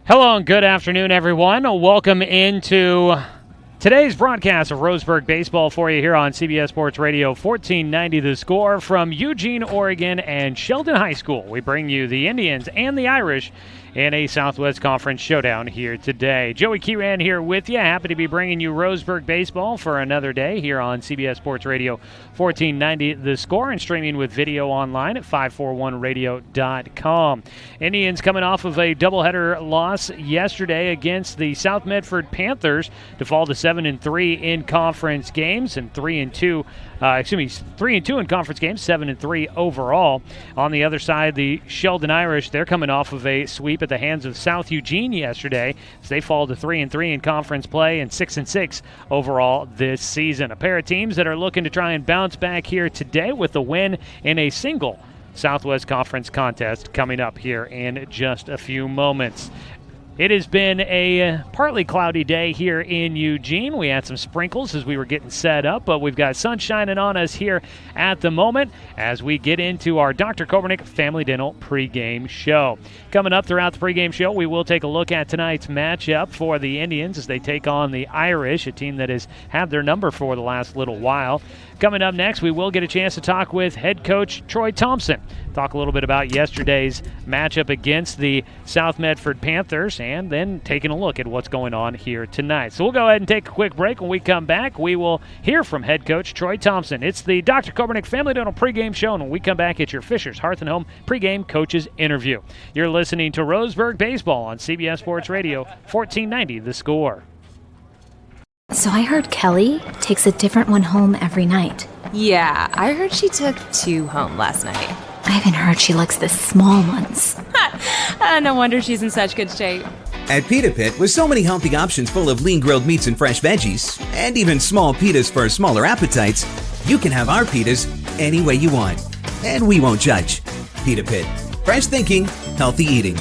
Hello and good afternoon, everyone. Welcome into today's broadcast of Roseburg Baseball for you here on CBS Sports Radio 1490 The Score from Eugene, Oregon and Sheldon High School. We bring you the Indians and the Irish in a Southwest Conference showdown here today. Joey Kieran here with you. Happy to be bringing you Roseburg Baseball for another day here on CBS Sports Radio 1490 The Score and streaming with video online at 541radio.com. Indians coming off of a doubleheader loss yesterday against the South Medford Panthers to fall to 7-3 in conference games and 3-2 in conference games, 7-3 overall. On the other side, the Sheldon Irish, they're coming off of a sweep at the hands of South Eugene yesterday as they fall to 3-3 in conference play and 6-6 overall this season. A pair of teams that are looking to try and bounce back here today with a win in a single Southwest Conference contest coming up here in just a few moments. It has been a partly cloudy day here in Eugene. We had some sprinkles as we were getting set up, but we've got sun shining on us here at the moment as we get into our Dr. Kobernick Family Dental pregame show. Coming up throughout the pregame show, we will take a look at tonight's matchup for the Indians as they take on the Irish, a team that has had their number for the last little while. Coming up next, we will get a chance to talk with head coach Troy Thompson. Talk a little bit about yesterday's matchup against the South Medford Panthers and then taking a look at what's going on here tonight. So we'll go ahead and take a quick break. When we come back, we will hear from head coach Troy Thompson. It's the Dr. Kobernick Family Dental pregame show, and when we come back, it's your Fisher's Hearth and Home pregame coaches interview. You're listening to Roseburg Baseball on CBS Sports Radio 1490 The Score. So I heard Kelly takes a different one home every night. Yeah, I heard she took 2 home last night. I even heard she likes the small ones. No wonder she's in such good shape. At Pita Pit, with so many healthy options full of lean grilled meats and fresh veggies, and even small pitas for smaller appetites, you can have our pitas any way you want. And we won't judge. Pita Pit. Fresh thinking, healthy eating.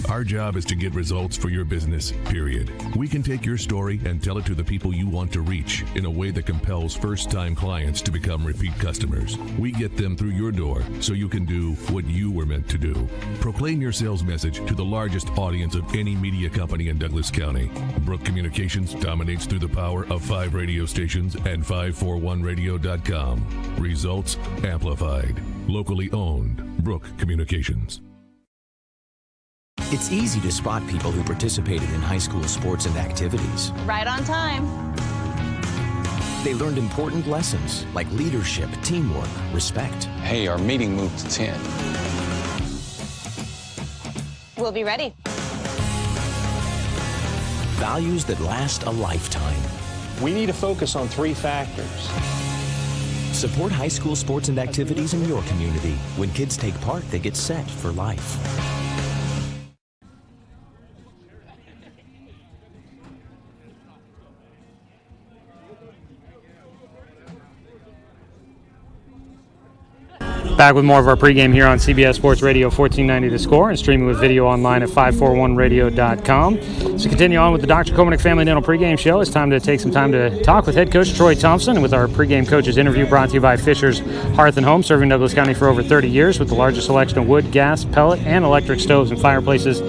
Our job is to get results for your business, period. We can take your story and tell it to the people you want to reach in a way that compels first-time clients to become repeat customers. We get them through your door so you can do what you were meant to do. Proclaim your sales message to the largest audience of any media company in Douglas County. Brook Communications dominates through the power of 5 radio stations and 541radio.com. Results amplified. Locally owned. Brook Communications. It's easy to spot people who participated in high school sports and activities. Right on time. They learned important lessons like leadership, teamwork, respect. Hey, our meeting moved to 10. We'll be ready. Values that last a lifetime. We need to focus on 3 factors. Support high school sports and activities in your community. When kids take part, they get set for life. Back with more of our pregame here on CBS Sports Radio 1490 The Score and streaming with video online at 541radio.com. So continue on with the Dr. Kobernick Family Dental pregame show. It's time to take some time to talk with head coach Troy Thompson with our pregame coaches interview brought to you by Fisher's Hearth and Home, serving Douglas County for over 30 years with the largest selection of wood, gas, pellet, and electric stoves and fireplaces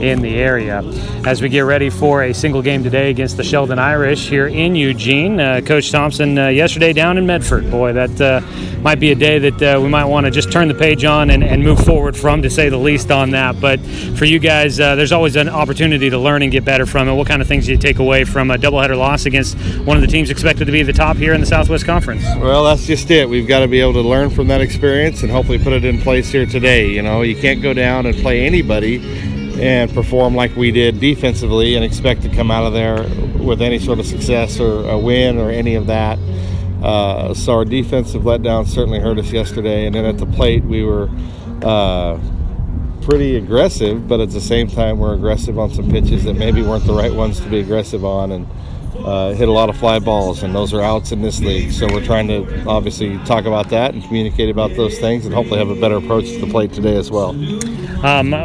in the area. As we get ready for a single game today against the Sheldon Irish here in Eugene, Coach Thompson yesterday down in Medford. Boy, that might be a day that we might want to just turn the page on and move forward from, to say the least, on that. But for you guys, there's always an opportunity to learn and get better from it. What kind of things do you take away from a doubleheader loss against one of the teams expected to be the top here in the Southwest Conference? Well, that's just it. We've got to be able to learn from that experience and hopefully put it in place here today. You know, you can't go down and play anybody and perform like we did defensively and expect to come out of there with any sort of success or a win or any of that. So our defensive letdown certainly hurt us yesterday. And then at the plate, we were pretty aggressive, but at the same time, we're aggressive on some pitches that maybe weren't the right ones to be aggressive on, and hit a lot of fly balls, and those are outs in this league. So we're trying to obviously talk about that and communicate about those things, and hopefully have a better approach to the plate today as well.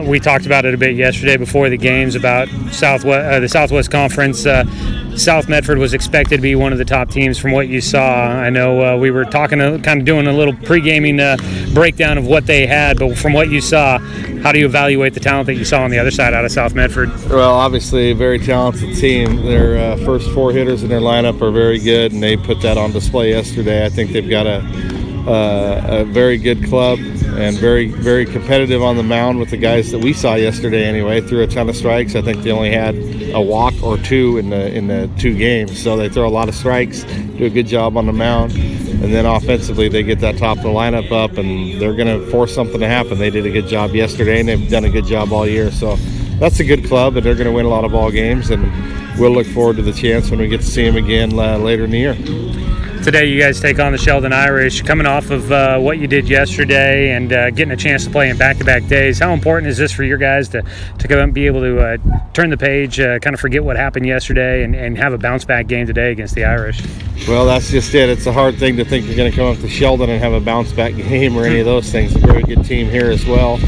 We talked about it a bit yesterday before the games about the Southwest Conference. South Medford was expected to be one of the top teams from what you saw. I know we were talking, kind of doing a little pre-gaming breakdown of what they had, but from what you saw, how do you evaluate the talent that you saw on the other side out of South Medford? Well, obviously a very talented team. Their first 4 hitters in their lineup are very good, and they put that on display yesterday. I think they've got a very good club and very, very competitive on the mound with the guys that we saw yesterday anyway. Threw a ton of strikes. I think they only had a walk or 2 in the 2 games. So they throw a lot of strikes, do a good job on the mound. And then offensively, they get that top of the lineup up, and they're going to force something to happen. They did a good job yesterday, and they've done a good job all year. So that's a good club, and they're going to win a lot of ball games. And we'll look forward to the chance when we get to see them again later in the year. Today you guys take on the Sheldon Irish, coming off of what you did yesterday and getting a chance to play in back-to-back days. How important is this for your guys to come and be able to turn the page, kind of forget what happened yesterday and have a bounce-back game today against the Irish? Well, that's just it. It's a hard thing to think you're going to come up to Sheldon and have a bounce-back game or any of those things. A very good team here as well.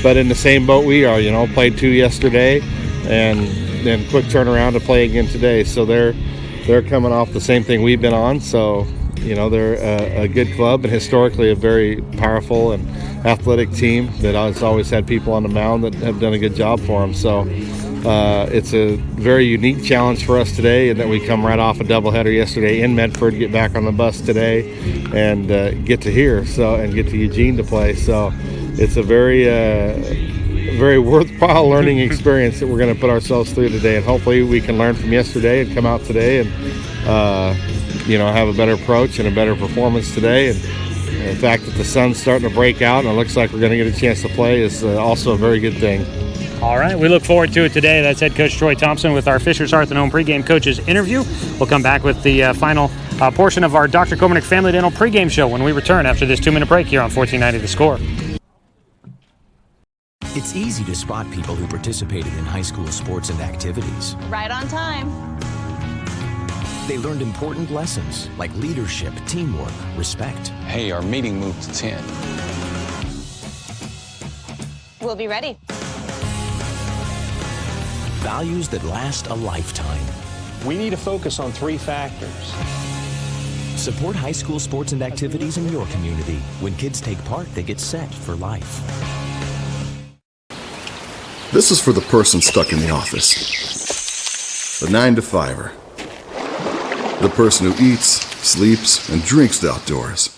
But in the same boat we are, played 2 yesterday and then quick turnaround to play again today. So they're coming off the same thing we've been on, so they're a good club and historically a very powerful and athletic team that has always had people on the mound that have done a good job for them. So it's a very unique challenge for us today, and that we come right off a doubleheader yesterday in Medford, get back on the bus today, and get to here and get to Eugene to play. So it's a very worthwhile learning experience that we're going to put ourselves through today, and hopefully we can learn from yesterday and come out today and have a better approach and a better performance today. And the fact that the sun's starting to break out and it looks like we're going to get a chance to play is also a very good thing. All right, we look forward to it today. That's head coach Troy Thompson with our Fisher's Hearth and Home pregame coaches interview. We'll come back with the final portion of our Dr. Komenik Family Dental pregame show when we return after this 2-minute break here on 1490 The Score. It's easy to spot people who participated in high school sports and activities. Right on time. They learned important lessons like leadership, teamwork, respect. Hey, our meeting moved to 10. We'll be ready. Values that last a lifetime. We need to focus on 3 factors. Support high school sports and activities in your community. When kids take part, they get set for life. This is for the person stuck in the office. The 9-to-5er. The person who eats, sleeps, and drinks the outdoors.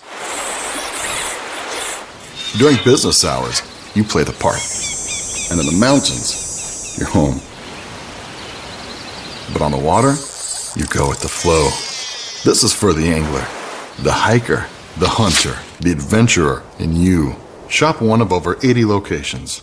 During business hours, you play the part. And in the mountains, you're home. But on the water, you go with the flow. This is for the angler, the hiker, the hunter, the adventurer, and you. Shop one of over 80 locations.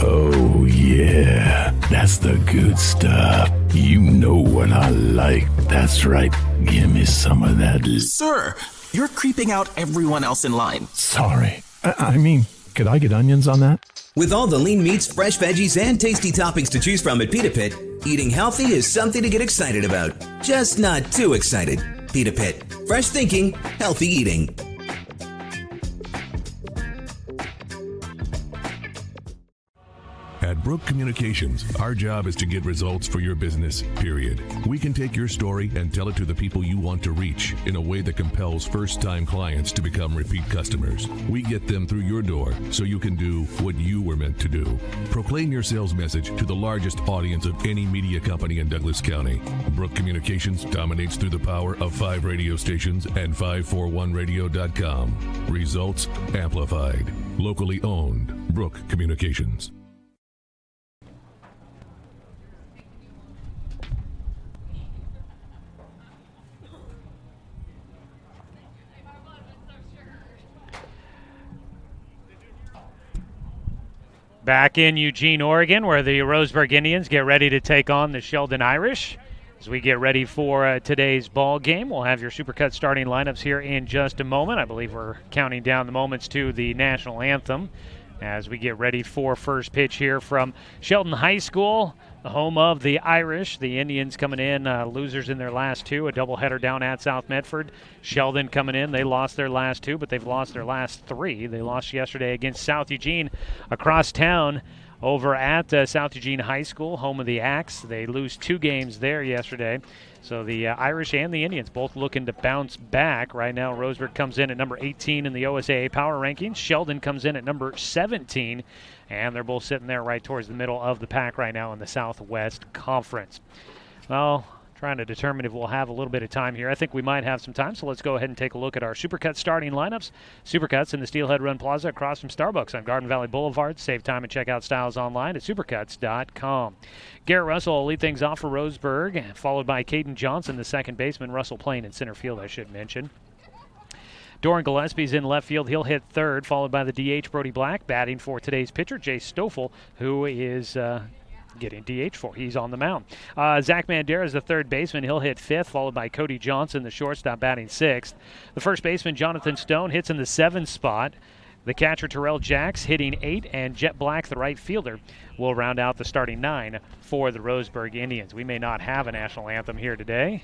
Oh, yeah, that's the good stuff. You know what I like. That's right. Give me some of that. Sir, you're creeping out everyone else in line. Sorry. I mean, could I get onions on that? With all the lean meats, fresh veggies, and tasty toppings to choose from at Pita Pit, eating healthy is something to get excited about. Just not too excited. Pita Pit. Fresh thinking, healthy eating. At Brook Communications, our job is to get results for your business, period. We can take your story and tell it to the people you want to reach in a way that compels first-time clients to become repeat customers. We get them through your door so you can do what you were meant to do. Proclaim your sales message to the largest audience of any media company in Douglas County. Brook Communications dominates through the power of 5 radio stations and 541radio.com. Results amplified. Locally owned. Brook Communications. Back in Eugene, Oregon, where the Roseburg Indians get ready to take on the Sheldon Irish. As we get ready for today's ball game, we'll have your Supercut starting lineups here in just a moment. I believe we're counting down the moments to the national anthem as we get ready for first pitch here from Sheldon High School, the home of the Irish. The Indians coming in, losers in their last two, a doubleheader down at South Medford. Sheldon coming in, they lost their last two, but they've lost their last three. They lost yesterday against South Eugene across town over at South Eugene High School, home of the Axe. They lose 2 games there yesterday. So the Irish and the Indians both looking to bounce back. Right now, Roseburg comes in at number 18 in the OSAA Power Rankings. Sheldon comes in at number 17, and they're both sitting there right towards the middle of the pack right now in the Southwest Conference. Well, trying to determine if we'll have a little bit of time here. I think we might have some time, so let's go ahead and take a look at our Supercut starting lineups. Supercuts in the Steelhead Run Plaza across from Starbucks on Garden Valley Boulevard. Save time and check out styles online at supercuts.com. Garrett Russell will lead things off for Roseburg, followed by Caden Johnson, the second baseman. Russell playing in center field, I should mention. Doran Gillespie's in left field. He'll hit third, followed by the DH Brody Black. Batting for today's pitcher, Jay Stoffel, who is getting DH for. He's on the mound. Zach Mandera is the third baseman. He'll hit fifth, followed by Cody Johnson, the shortstop, batting sixth. The first baseman, Jonathan Stone, hits in the 7th spot. The catcher, Terrell Jacks, hitting 8, and Jet Black, the right fielder, will round out the starting 9 for the Roseburg Indians. We may not have a national anthem here today,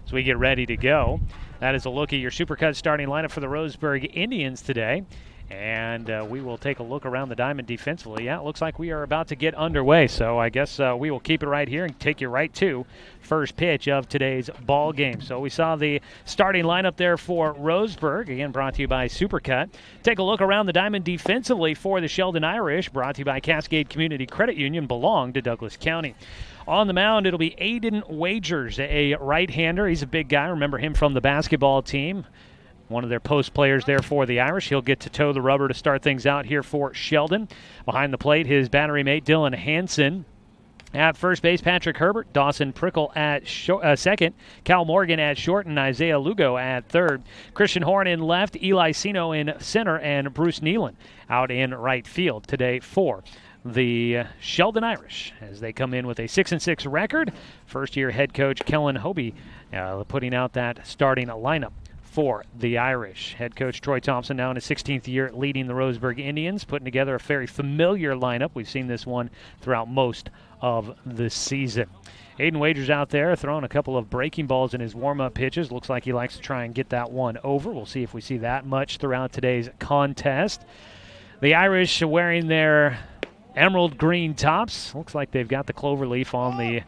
as we get ready to go. That is a look at your Supercut starting lineup for the Roseburg Indians today. And we will take a look around the diamond defensively. Yeah, it looks like we are about to get underway, so I guess we will keep it right here and take you right to first pitch of today's ball game. So we saw the starting lineup there for Roseburg, again brought to you by Supercut. Take a look around the diamond defensively for the Sheldon Irish, brought to you by Cascade Community Credit Union, belong to Douglas County. On the mound, it'll be Aiden Wagers, a right-hander. He's a big guy. Remember him from the basketball team. One of their post players there for the Irish. He'll get to toe the rubber to start things out here for Sheldon. Behind the plate, his battery mate, Dylan Hansen. At first base, Patrick Herbert, Dawson Prickle at second, Cal Morgan at short, and Isaiah Lugo at third. Christian Horn in left, Eli Sino in center, and Bruce Nealon out in right field today for the Sheldon Irish as they come in with a 6-6 record. First-year head coach Kellen Hobie putting out that starting lineup for the Irish. Head coach Troy Thompson now in his 16th year leading the Roseburg Indians, putting together a very familiar lineup. We've seen this one throughout most of the season. Aiden Wagers out there throwing a couple of breaking balls in his warm-up pitches. Looks like he likes to try and get that one over. We'll see if we see that much throughout today's contest. The Irish wearing their emerald green tops. Looks like they've got the clover leaf on the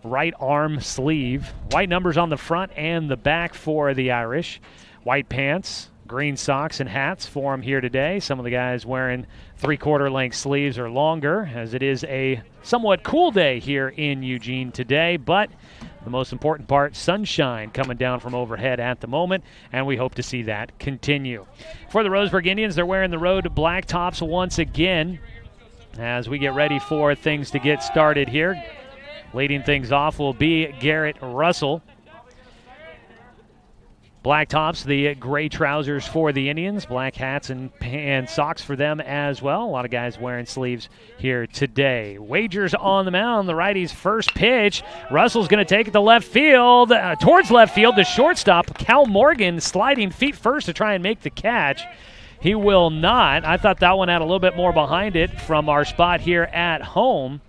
right arm sleeve. White numbers on the front and the back for the Irish. White pants, green socks, and hats for them here today. Some of the guys wearing 3/4 length sleeves or longer, as it is a somewhat cool day here in Eugene today. But the most important part, sunshine coming down from overhead at the moment, and we hope to see that continue. For the Roseburg Indians, they're wearing the road black tops once again as we get ready for things to get started here. Leading things off will be Garrett Russell. Black tops, the gray trousers for the Indians, black hats and socks for them as well. A lot of guys wearing sleeves here today. Wagers on the mound, the righty's first pitch. Russell's going to take it to left field, towards left field. The shortstop, Cal Morgan, sliding feet first to try and make the catch. He will not. I thought that one had a little bit more behind it from our spot here at home.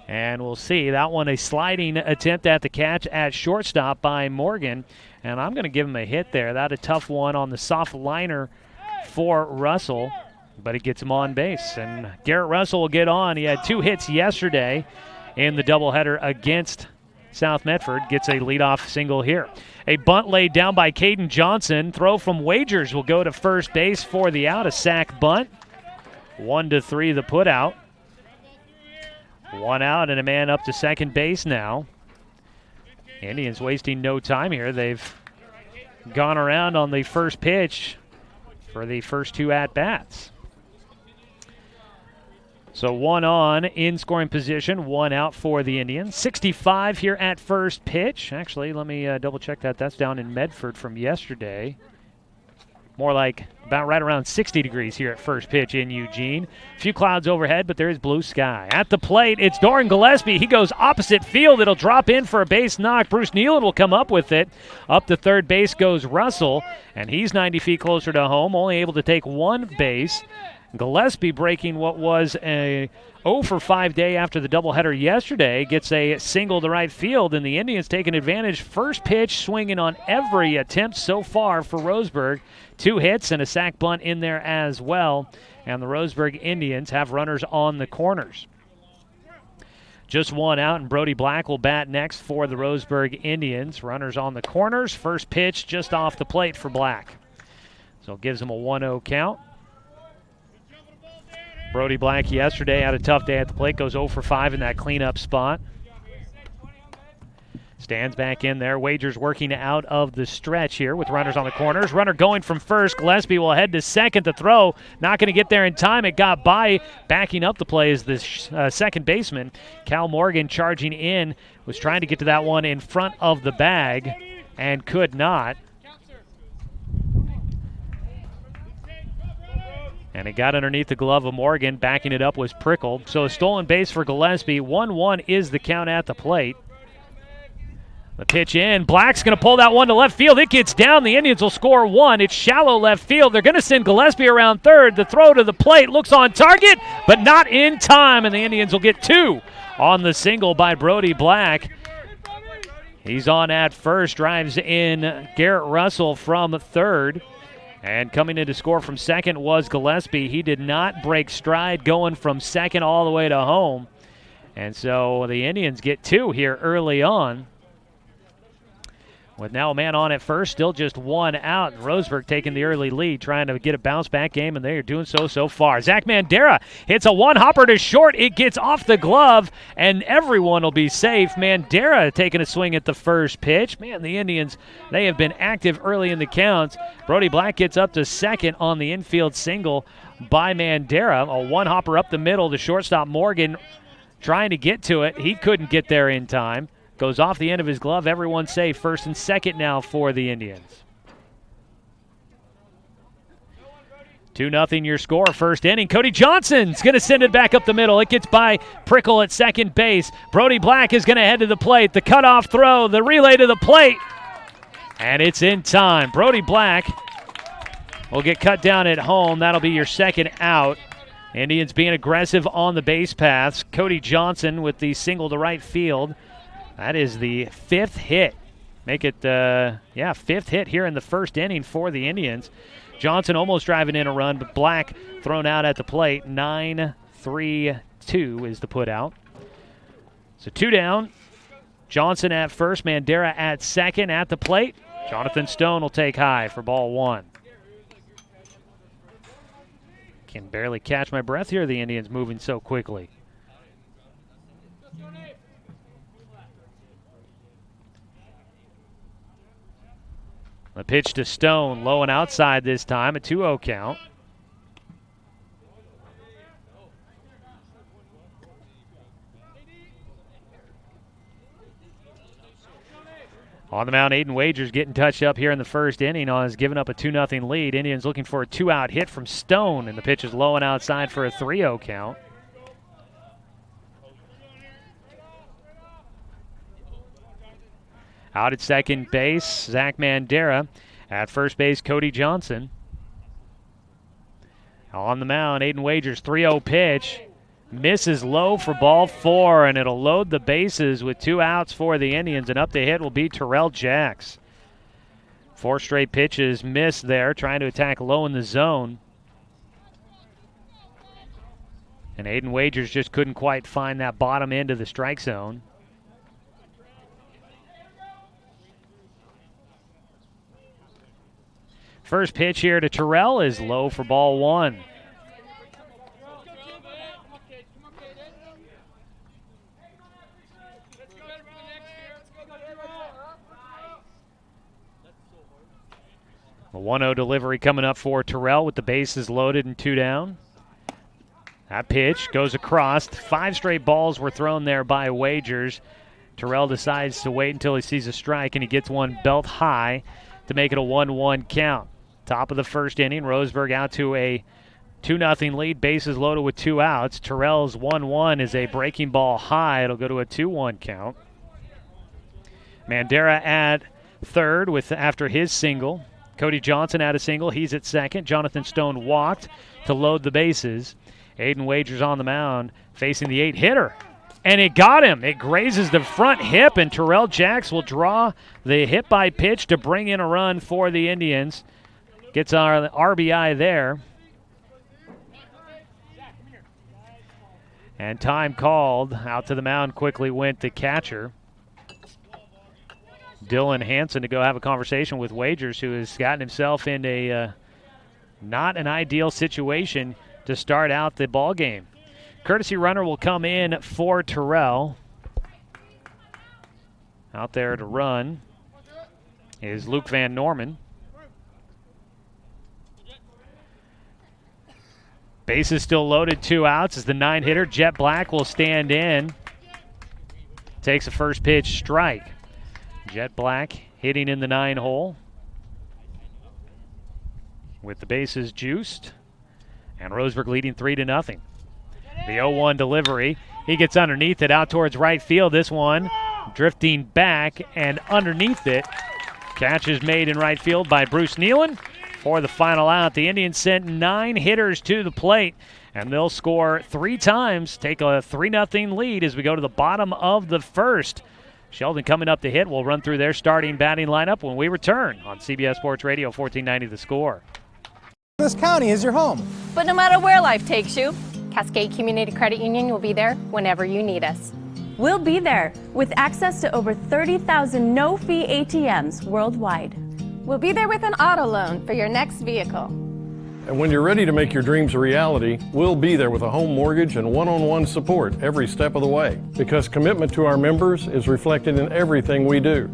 And we'll see. That one a sliding attempt at the catch at shortstop by Morgan. And I'm going to give him a hit there. That a tough one on the soft liner for Russell. But it gets him on base. And Garrett Russell will get on. He had 2 hits yesterday in the doubleheader against South Medford. Gets a leadoff single here. A bunt laid down by Caden Johnson. Throw from Wagers will go to first base for the out. A sack bunt. 1-3 the put out. 1 out and a man up to second base now. Indians wasting no time here. They've gone around on the first pitch for the first 2 at-bats. So 1 on in scoring position, 1 out for the Indians. 65 here at first pitch. Actually, let me double check that. That's down in Medford from yesterday. More like about right around 60 degrees here at first pitch in Eugene. A few clouds overhead, but there is blue sky. At the plate, it's Doran Gillespie. He goes opposite field. It'll drop in for a base knock. Bruce Nealon will come up with it. Up to third base goes Russell, and he's 90 feet closer to home, only able to take one base. Gillespie breaking what was a 0 for 5 day after the doubleheader yesterday, gets a single to right field, and the Indians taking advantage. First pitch swinging on every attempt so far for Roseburg. 2 hits and a sac bunt in there as well, and the Roseburg Indians have runners on the corners. Just one out, and Brody Black will bat next for the Roseburg Indians. Runners on the corners. First pitch just off the plate for Black. So it gives him a 1-0 count. Brody Black yesterday had a tough day at the plate, goes 0 for 5 in that cleanup spot. Stands back in there. Wagers working out of the stretch here with runners on the corners. Runner going from first. Gillespie will head to second to throw. Not going to get there in time. It got by. Backing up the play is the second baseman. Cal Morgan charging in. Was trying to get to that one in front of the bag and could not. And it got underneath the glove of Morgan. Backing it up was Prickle. So a stolen base for Gillespie. 1-1 is the count at the plate. The pitch in. Black's going to pull that one to left field. It gets down. The Indians will score 1. It's shallow left field. They're going to send Gillespie around third. The throw to the plate looks on target, but not in time, and the Indians will get 2 on the single by Brody Black. He's on at first. Drives in Garrett Russell from third. And coming in to score from second was Gillespie. He did not break stride going from second all the way to home. And so the Indians get 2 here early on. With now a man on at first, still just 1 out. Roseburg taking the early lead, trying to get a bounce-back game, and they are doing so far. Zach Mandera hits a one-hopper to short. It gets off the glove, and everyone will be safe. Mandera taking a swing at the first pitch. Man, the Indians, they have been active early in the counts. Brody Black gets up to second on the infield single by Mandera. A one-hopper up the middle to shortstop Morgan trying to get to it. He couldn't get there in time. Goes off the end of his glove. Everyone's safe. First and second now for the Indians. 2-0 your score. First inning. Cody Johnson's going to send it back up the middle. It gets by Prickle at second base. Brody Black is going to head to the plate. The cutoff throw. The relay to the plate. And it's in time. Brody Black will get cut down at home. That'll be your second out. Indians being aggressive on the base paths. Cody Johnson with the single to right field. That is the 5th hit. Make it, 5th hit here in the first inning for the Indians. Johnson almost driving in a run, but Black thrown out at the plate. 9-3-2 is the put out. So 2 down. Johnson at first, Mandera at second at the plate. Jonathan Stone will take high for ball 1. Can barely catch my breath here, the Indians moving so quickly. The pitch to Stone, low and outside this time, a 2-0 count. On the mound, Aiden Wagers getting touched up here in the first inning on has given up a 2-0 lead. Indians looking for a 2-out hit from Stone, and the pitch is low and outside for a 3-0 count. Out at second base, Zach Mandera. At first base, Cody Johnson. On the mound, Aiden Wagers, 3-0 pitch. Misses low for ball 4, and it'll load the bases with 2 outs for the Indians, and up to hit will be Terrell Jacks. 4 straight pitches missed there, trying to attack low in the zone. And Aiden Wagers just couldn't quite find that bottom end of the strike zone. First pitch here to Terrell is low for ball 1. A 1-0 delivery coming up for Terrell with the bases loaded and 2 down. That pitch goes across. 5 straight balls were thrown there by Wagers. Terrell decides to wait until he sees a strike, and he gets one belt high to make it a 1-1 count. Top of the first inning, Roseburg out to a 2-0 lead, bases loaded with 2 outs. Terrell's 1-1 is a breaking ball high. It'll go to a 2-1 count. Mandera at third after his single. Cody Johnson had a single. He's at second. Jonathan Stone walked to load the bases. Aiden Wagers on the mound facing the 8-hitter. And it got him. It grazes the front hip, and Terrell Jacks will draw the hit by pitch to bring in a run for the Indians. Gets our RBI there. And time called. Out to the mound quickly went the catcher, Dylan Hanson, to go have a conversation with Wagers, who has gotten himself in a not an ideal situation to start out the ball game. Courtesy runner will come in for Terrell. Out there to run is Luke Van Norman. Bases still loaded, 2 outs as the 9-hitter. Jet Black will stand in. Takes a first pitch strike. Jet Black hitting in the 9-hole with the bases juiced. And Roseburg leading 3-0. The 0-1 delivery. He gets underneath it out towards right field. This one drifting back and underneath it. Catch is made in right field by Bruce Nealon for the final out. The Indians sent 9 hitters to the plate, and they'll score 3 times, take a 3-0 lead as we go to the bottom of the first. Sheldon coming up to hit. We'll run through their starting batting lineup when we return on CBS Sports Radio 1490 The Score. This county is your home. But no matter where life takes you, Cascade Community Credit Union will be there whenever you need us. We'll be there with access to over 30,000 no-fee ATMs worldwide. We'll be there with an auto loan for your next vehicle. And when you're ready to make your dreams a reality, we'll be there with a home mortgage and one-on-one support every step of the way. Because commitment to our members is reflected in everything we do.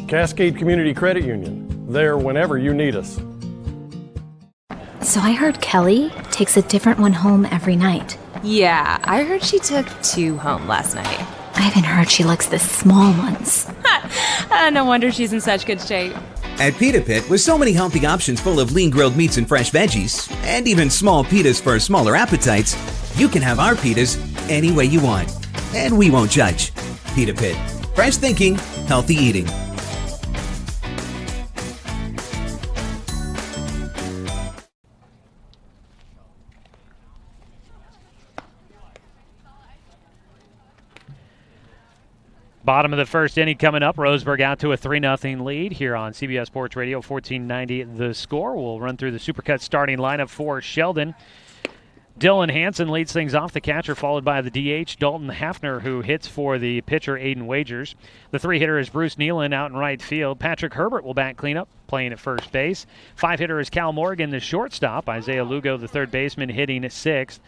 Cascade Community Credit Union, there whenever you need us. So I heard Kelly takes a different one home every night. Yeah, I heard she took 2 home last night. I even heard she likes the small ones. No wonder she's in such good shape. At Pita Pit, with so many healthy options full of lean grilled meats and fresh veggies, and even small pitas for smaller appetites, you can have our pitas any way you want. And we won't judge. Pita Pit. Fresh thinking, healthy eating. Bottom of the first inning coming up. Roseburg out to a 3-0 lead here on CBS Sports Radio 1490 The Score. We'll run through the Supercut starting lineup for Sheldon. Dylan Hanson leads things off, the catcher, followed by the DH, Dalton Hafner, who hits for the pitcher, Aiden Wagers. The 3-hitter is Bruce Nealon out in right field. Patrick Herbert will bat cleanup, playing at first base. 5-hitter is Cal Morgan, the shortstop. Isaiah Lugo, the third baseman, hitting at 6th.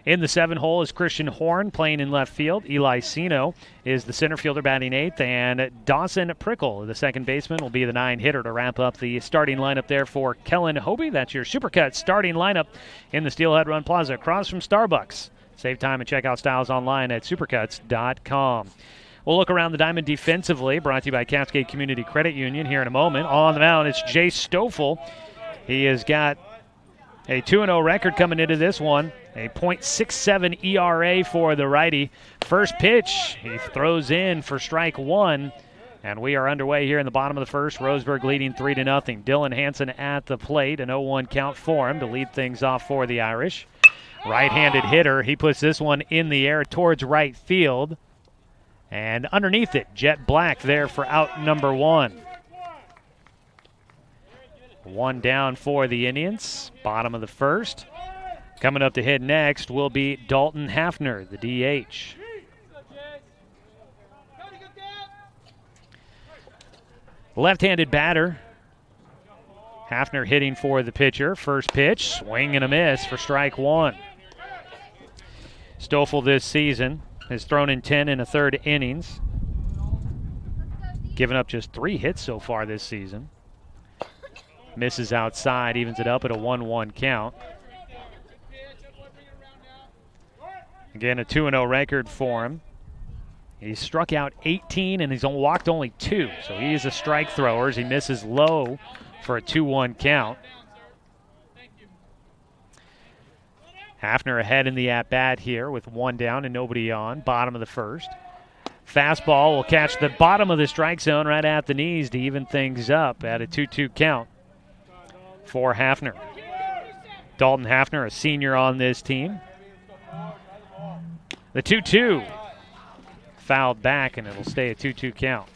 In the 7-hole is Christian Horn playing in left field. Eli Sino is the center fielder batting 8th. And Dawson Prickle, the second baseman, will be the 9-hitter to wrap up the starting lineup there for Kellen Hobie. That's your Supercut starting lineup in the Steelhead Run Plaza across from Starbucks. Save time and check out styles online at supercuts.com. We'll look around the diamond defensively, brought to you by Cascade Community Credit Union here in a moment. On the mound, it's Jay Stoffel. He has got a 2-0 record coming into this one. A .67 ERA for the righty. First pitch, he throws in for strike 1. And we are underway here in the bottom of the first. Roseburg leading 3-0. Dylan Hanson at the plate. An 0-1 count for him to lead things off for the Irish. Right-handed hitter. He puts this one in the air towards right field. And underneath it, Jet Black there for out number 1. 1 down for the Indians. Bottom of the first. Coming up to hit next will be Dalton Hafner, the DH. Left-handed batter. Hafner hitting for the pitcher. First pitch, swing and a miss for strike 1. Stoffel this season has thrown in 10 1/3 innings. Given up just 3 hits so far this season. Misses outside, evens it up at a 1-1 count. Again, a 2-0 record for him. He's struck out 18 and he's walked only 2. So he is a strike thrower as he misses low for a 2-1 count. Hafner ahead in the at-bat here with one down and nobody on, bottom of the first. Fastball will catch the bottom of the strike zone right at the knees to even things up at a 2-2 count for Hafner. Dalton Hafner, a senior on this team. The 2-2 fouled back, and it'll stay a 2-2 count.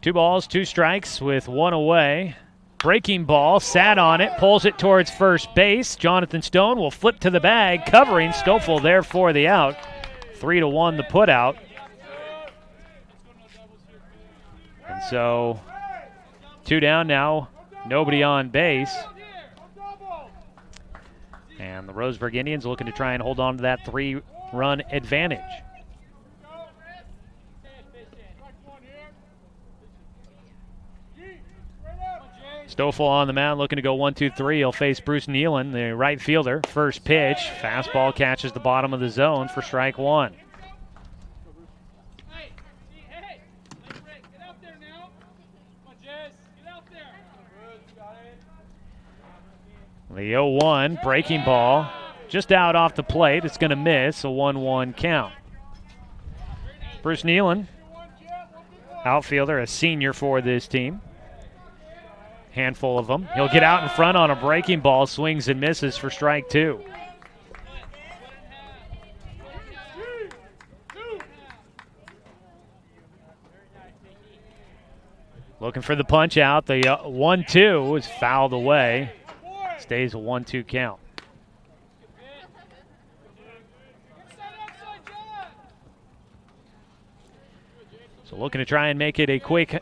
Two balls, two strikes with one away. Breaking ball, sat on it, pulls it towards first base. Jonathan Stone will flip to the bag, covering. Stoffel there for the out. 3-1 the put out. And so 2 down now, nobody on base. And the Roseburg Indians looking to try and hold on to that 3-run advantage. Stoffel on the mound looking to go 1-2-3. He'll face Bruce Nealon, the right fielder. First pitch, fastball catches the bottom of the zone for strike one. The 0-1 breaking ball just out off the plate. It's going to miss, a 1-1 count. Bruce Nealon, outfielder, a senior for this team. Handful of them. He'll get out in front on a breaking ball, swings and misses for strike two. Looking for the punch out. The 1-2 is fouled away. Stays a 1-2 count. So looking to try and make it a quick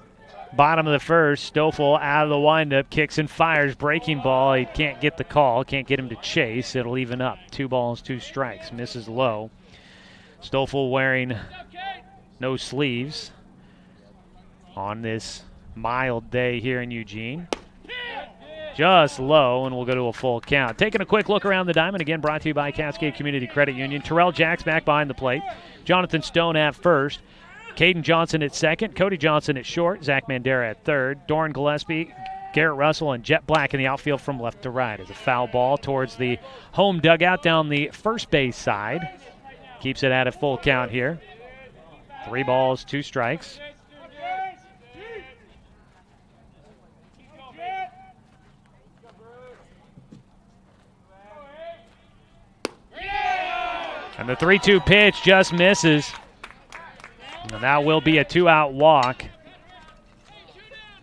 bottom of the first. Stoffel out of the windup, kicks and fires. Breaking ball. He can't get the call, can't get him to chase. It'll even up. 2 balls, 2 strikes. Misses low. Stoffel wearing no sleeves on this mild day here in Eugene. Just low, and we'll go to a full count. Taking a quick look around the diamond, again brought to you by Cascade Community Credit Union. Terrell Jacks back behind the plate. Jonathan Stone at first. Caden Johnson at second. Cody Johnson at short. Zach Mandera at third. Doran Gillespie, Garrett Russell, and Jet Black in the outfield from left to right. As a foul ball towards the home dugout down the first base side. Keeps it at a full count here. 3 balls, 2 strikes. And the 3-2 pitch just misses. And that will be a 2-out walk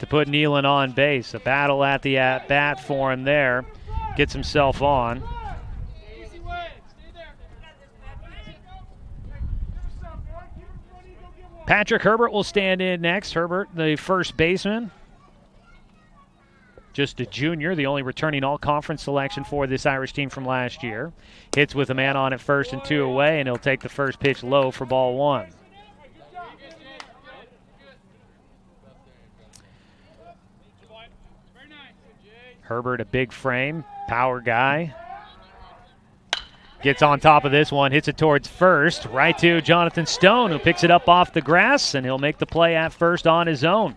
to put Nealon on base. A battle at the at-bat for him there. Gets himself on. Patrick Herbert will stand in next. Herbert, the first baseman. Just a junior, the only returning all-conference selection for this Irish team from last year. Hits with a man on at first and 2 away, and he'll take the first pitch low for ball 1. Herbert, a big frame, power guy. Gets on top of this one, hits it towards first, right to Jonathan Stone, who picks it up off the grass, and he'll make the play at first on his own.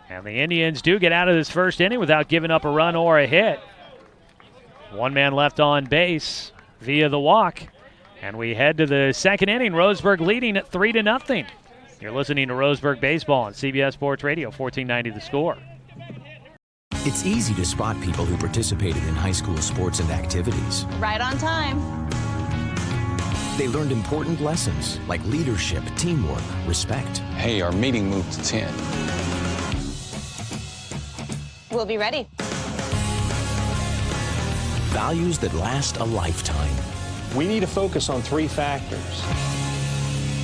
And the Indians do get out of this first inning without giving up a run or a hit. 1 man left on base via the walk. And we head to the second inning. Roseburg leading at 3-0. You're listening to Roseburg Baseball on CBS Sports Radio, 1490 The Score. It's easy to spot people who participated in high school sports and activities. Right on time. They learned important lessons like leadership, teamwork, respect. Hey, our meeting moved to 10. We'll be ready. Values that last a lifetime. We need to focus on 3 factors.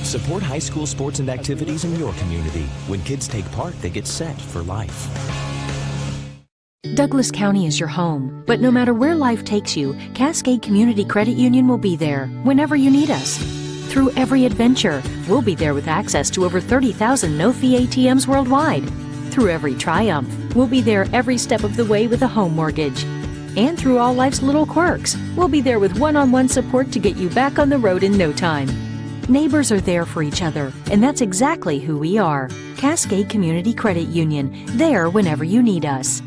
Support high school sports and activities in your community. When kids take part, they get set for life. Douglas County is your home, but no matter where life takes you, Cascade Community Credit Union will be there whenever you need us. Through every adventure, we'll be there with access to over 30,000 no-fee ATMs worldwide. Through every triumph, we'll be there every step of the way with a home mortgage. And through all life's little quirks, we'll be there with one-on-one support to get you back on the road in no time. Neighbors are there for each other, and that's exactly who we are. Cascade Community Credit Union, there whenever you need us.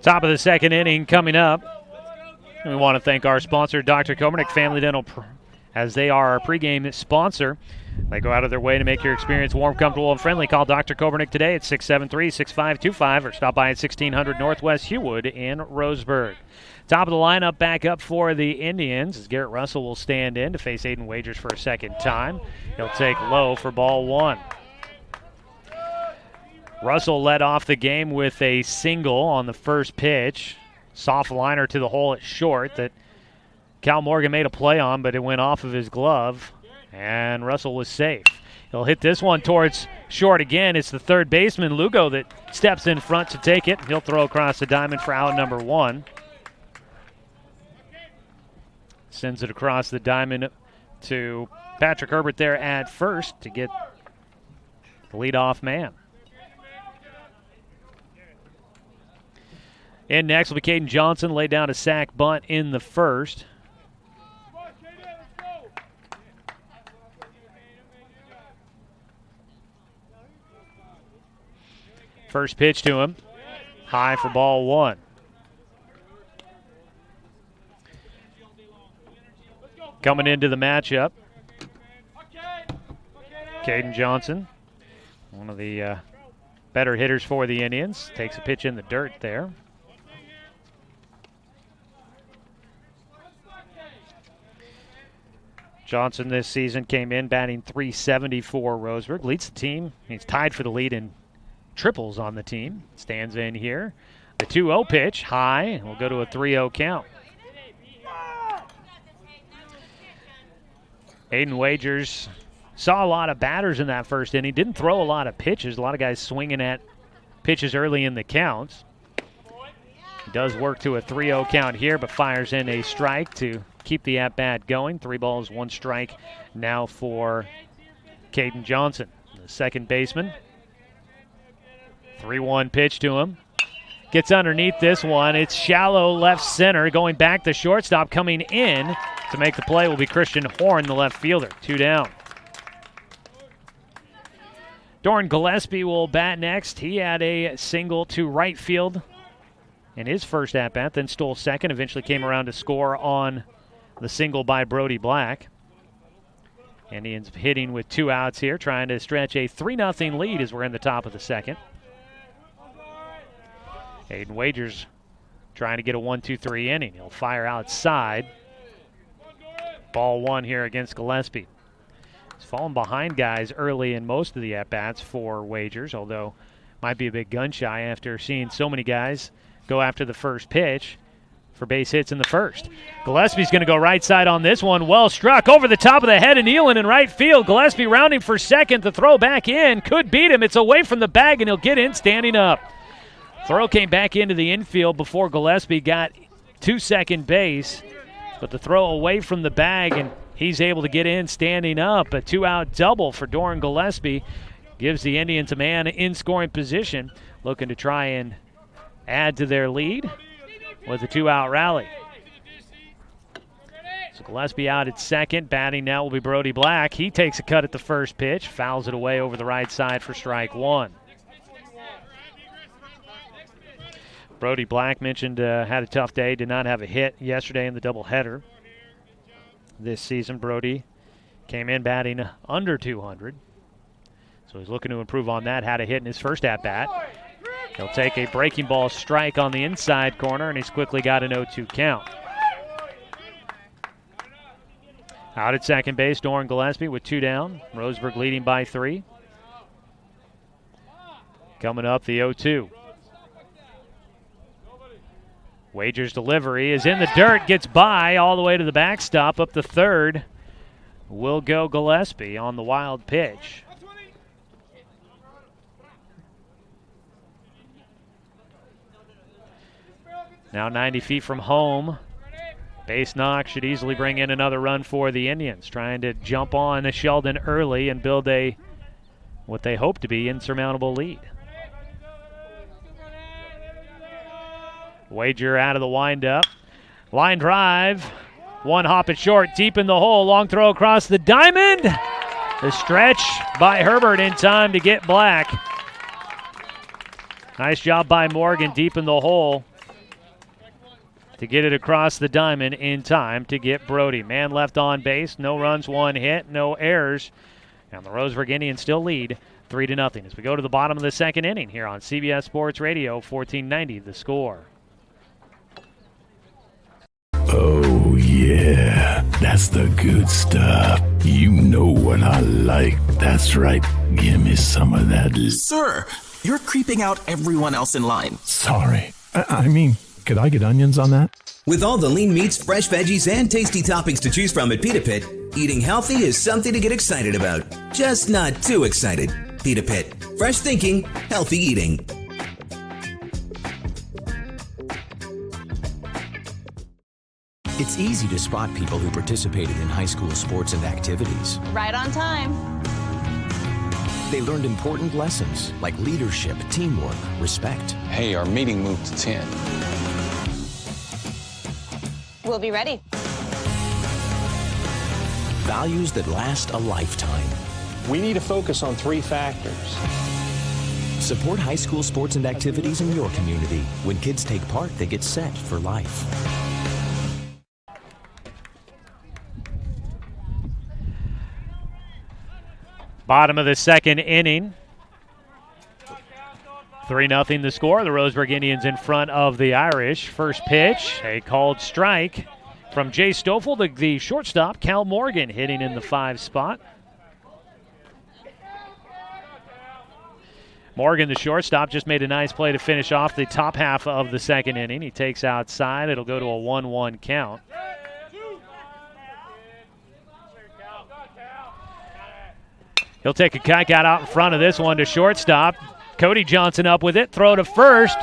Top of the second inning coming up. We want to thank our sponsor, Dr. Komernick Family Dental, as they are our pregame sponsor. They go out of their way to make your experience warm, comfortable, and friendly. Call Dr. Komernick today at 673-6525 or stop by at 1600 Northwest Hewwood in Roseburg. Top of the lineup back up for the Indians as Garrett Russell will stand in to face Aiden Wagers for a second time. He'll take low for ball one. Russell led off the game with a single on the first pitch. Soft liner to the hole at short that Cal Morgan made a play on, but it went off of his glove, and Russell was safe. He'll hit this one towards short again. It's the third baseman, Lugo, that steps in front to take it. He'll throw across the diamond for out number one. Sends it across the diamond to Patrick Herbert there at first to get the leadoff man. And next will be Caden Johnson, laid down a sac bunt in the first. First pitch to him, high for ball one. Coming into the matchup, Caden Johnson, one of the better hitters for the Indians, takes a pitch in the dirt there. Johnson this season came in batting .370 for Roseburg. Leads the team. He's tied for the lead in triples on the team. Stands in here. The 2-0 pitch, high. We'll go to a 3-0 count. Aiden Wagers saw a lot of batters in that first inning. Didn't throw a lot of pitches. A lot of guys swinging at pitches early in the counts. He does work to a 3-0 count here, but fires in a strike to keep the at-bat going. 3 balls, 1 strike now for Caden Johnson, the second baseman. 3-1 pitch to him. Gets underneath this one. It's shallow left center. Going back, the shortstop coming in to make the play will be Christian Horn, the left fielder. 2 down. Doran Gillespie will bat next. He had a single to right field in his first at-bat, then stole second, eventually came around to score on the single by Brody Black. Indians hitting with 2 outs here, trying to stretch a 3-0 lead as we're in the top of the second. Aiden Wagers trying to get a 1-2-3 inning. He'll fire outside. Ball one here against Gillespie. He's fallen behind guys early in most of the at-bats for Wagers, although might be a bit gun-shy after seeing so many guys go after the first pitch for base hits in the first. Gillespie's going to go right side on this one. Well struck over the top of the head of Nealon in right field. Gillespie rounding for second. The throw back in. Could beat him. It's away from the bag, and he'll get in standing up. Throw came back into the infield before Gillespie got to second base. But the throw away from the bag, and he's able to get in standing up. A 2-out double for Doran Gillespie gives the Indians a man in scoring position, looking to try and add to their lead with a 2-out rally. So Gillespie out at second. Batting now will be Brody Black. He takes a cut at the first pitch, fouls it away over the right side for strike one. Brody Black mentioned had a tough day, did not have a hit yesterday in the doubleheader. This season, Brody came in batting under 200. So he's looking to improve on that. Had a hit in his first at-bat. He'll take a breaking ball strike on the inside corner, and he's quickly got an 0-2 count. Out at second base, Doran Gillespie with 2 down. Roseburg leading by 3. Coming up, the 0-2. Wagers' delivery is in the dirt, gets by all the way to the backstop. Up the third will go Gillespie on the wild pitch. Now 90 feet from home. Base knock should easily bring in another run for the Indians, trying to jump on Sheldon early and build what they hope to be insurmountable lead. Wager out of the windup. Line drive. One hop it short, deep in the hole. Long throw across the diamond. The stretch by Herbert in time to get Black. Nice job by Morgan deep in the hole to get it across the diamond in time to get Brody. Man left on base, no runs, one hit, no errors. And the Roseburg Indians still lead 3-0 as we go to the bottom of the second inning here on CBS Sports Radio, 1490 The Score. Oh, yeah, that's the good stuff. You know what I like. That's right. Give me some of that. Sir, you're creeping out everyone else in line. Sorry. I mean, could I get onions on that? With all the lean meats, fresh veggies, and tasty toppings to choose from at Pita Pit, eating healthy is something to get excited about. Just not too excited. Pita Pit. Fresh thinking, healthy eating. It's easy to spot people who participated in high school sports and activities. Right on time. They learned important lessons like leadership, teamwork, respect. Hey, our meeting moved to 10. We'll be ready. Values that last a lifetime. We need to focus on 3 factors. Support high school sports and activities in your community. When kids take part, they get set for life. Bottom of the second inning. 3-0 the score. The Roseburg Indians in front of the Irish. First pitch, a called strike from Jay Stoffel, the shortstop. Cal Morgan hitting in the 5 spot. Morgan, the shortstop, just made a nice play to finish off the top half of the second inning. He takes outside. It'll go to a 1-1 count. He'll take a kike out in front of this one to shortstop. Cody Johnson up with it. Throw to first.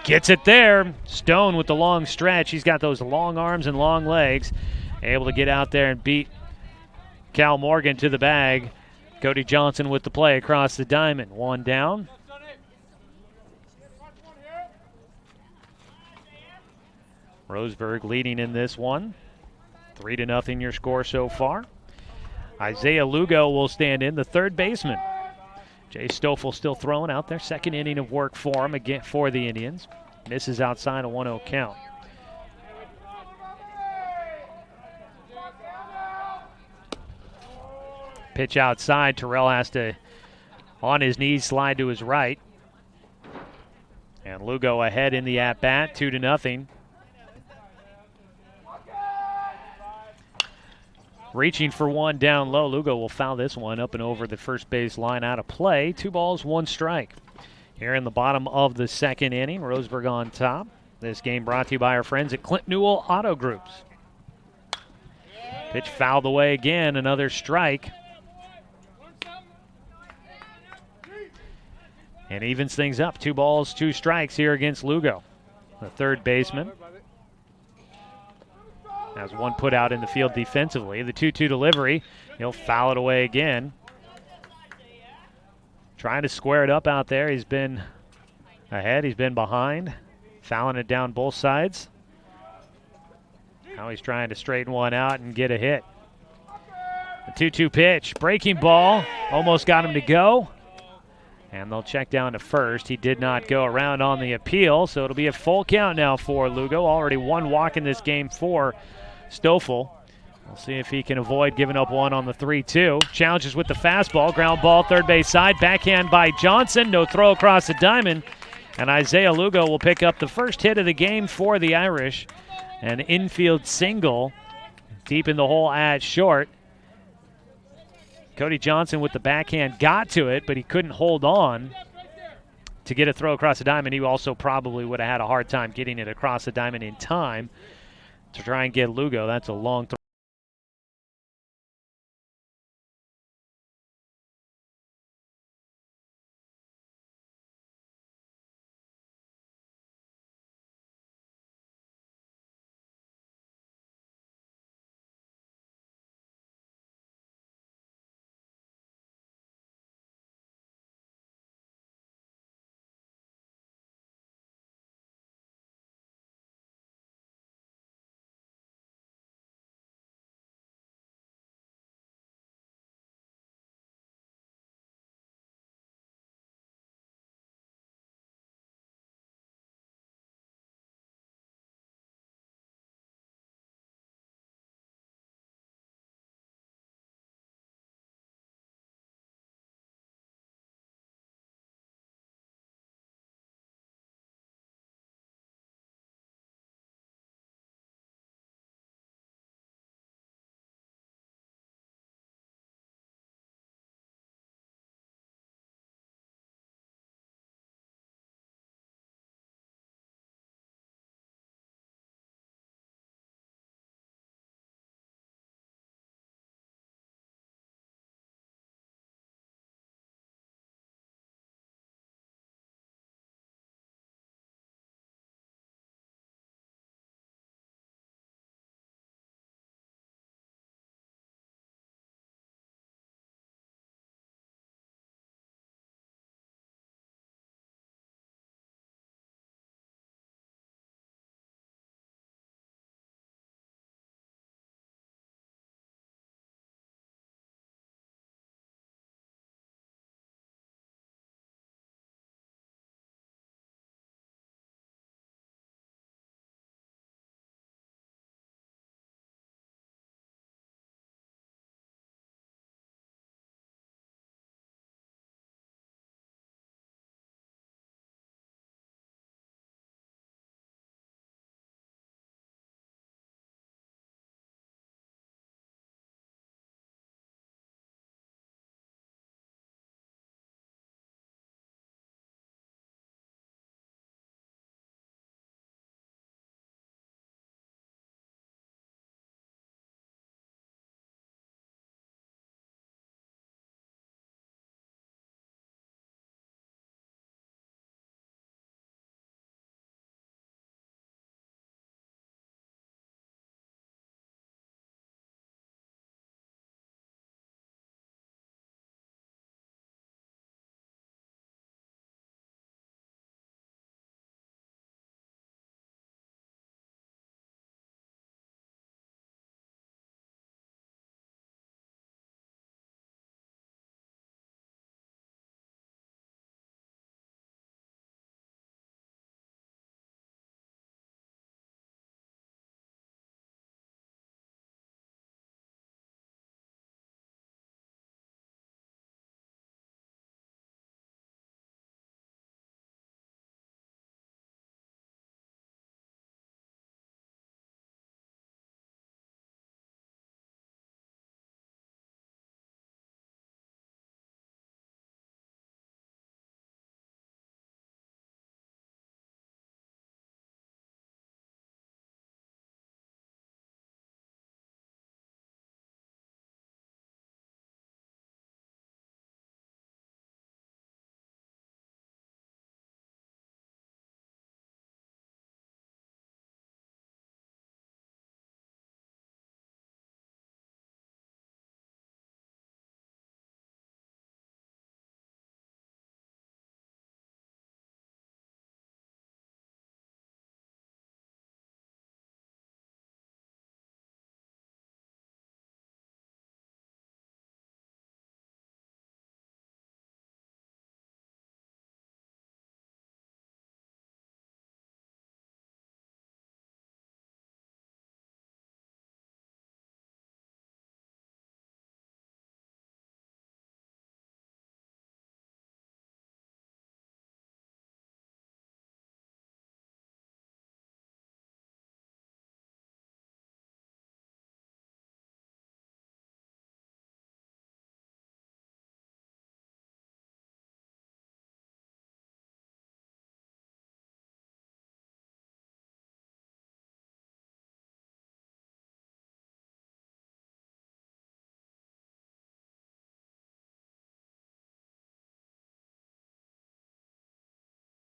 Gets it there. Stone with the long stretch. He's got those long arms and long legs. Able to get out there and beat Cal Morgan to the bag. Cody Johnson with the play across the diamond. 1 down. Roseburg leading in this one. 3-0 your score so far. Isaiah Lugo will stand in, the third baseman. Jay Stoffel still throwing out there. Second inning of work for him again for the Indians. Misses outside a 1-0 count. Pitch outside. Terrell has to, on his knees, slide to his right. And Lugo ahead in the at-bat, 2-0. Reaching for one down low. Lugo will foul this one up and over the first base line out of play. 2 balls, 1 strike. Here in the bottom of the second inning, Roseburg on top. This game brought to you by our friends at Clint Newell Auto Groups. Pitch fouled away again, another strike. And evens things up. 2 balls, 2 strikes here against Lugo, the third baseman. Has one put out in the field defensively. The 2-2 delivery. He'll foul it away again. Trying to square it up out there. He's been ahead. He's been behind. Fouling it down both sides. Now he's trying to straighten one out and get a hit. The 2-2 pitch. Breaking ball. Almost got him to go. And they'll check down to first. He did not go around on the appeal, so it'll be a full count now for Lugo. Already 1 walk in this game for Stoffel. We'll see if he can avoid giving up one on the 3-2. Challenges with the fastball. Ground ball, third base side. Backhand by Johnson. No throw across the diamond. And Isaiah Lugo will pick up the first hit of the game for the Irish. An infield single deep in the hole at short. Cody Johnson with the backhand got to it, but he couldn't hold on to get a throw across the diamond. He also probably would have had a hard time getting it across the diamond in time to try and get Lugo. That's a long throw.